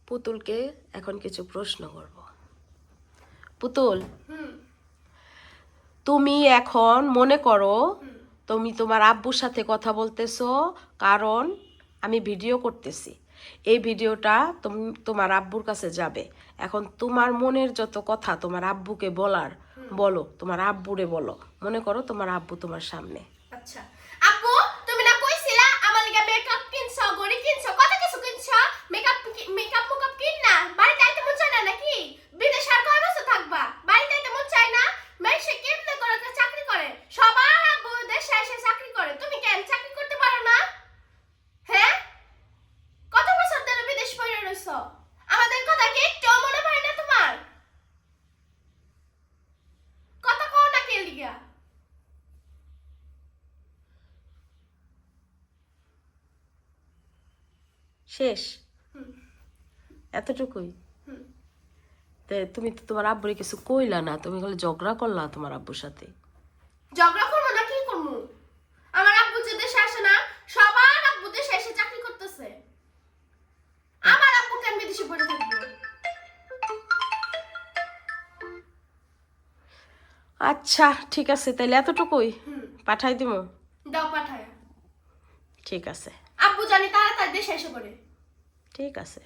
পুতুলকে এখন কিছু প্রশ্ন করব। পুতুল, তুমি এখন মনে করো তুমি তোমার আব্বুর সাথে কথা বলতেছো, কারণ আমি ভিডিও করতেছি। এই ভিডিওটা তোমার আব্বুর কাছে যাবে। এখন তোমার মনের যত কথা তোমার আব্বুকে বলার বলো, তোমার আব্বুরে বলো। মনে করো তোমার আব্বু তোমার সামনে। আচ্ছা আপু, তুমি না কইছিলা আমার লাগি মেকআপ কিনছো, গড়ি কিনছো, কত কিছু কিনছো, মেকআপ কিন না, বাড়িতে আইতে মন চায় না নাকি? বিদেশে আর কয় বছর থাকবা? বাড়িতে আইতে মন চায় না? মাইসে কেমনে করে চাকরি করে? সবার আব্বু দেশে এসে চাকরি করে, তুমি কেন চাকরি করতে পারো না? হ্যাঁ, কত বছর ধরে বিদেশ পড়ে রইছো? আমাদের কথা কি একটু মনে পড়ে না তোমার? কথা কও না কে লিগা? শেষ? এতটুকুই? তুমি তো তোমার আব্বুরে কিছু কইলা না, তুমি খালি ঝগড়া করলা তোমার আব্বুর সাথে। ঝগড়া করবো না কি করবো? আমার আব্বু যে দেশে আসে না, সবার আব্বু দেশে এসে চাকরি করতেছে, আমার আব্বু কেন বিদেশে পড়ে থাকবে? আচ্ছা ঠিক আছে, তাহলে এতটুকুই পাঠাই দিব। দাও পাঠায়। ঠিক আছে, আব্বু জানি তাড়াতাড়ি দেশে এসে পড়ে। ঠিক আছে।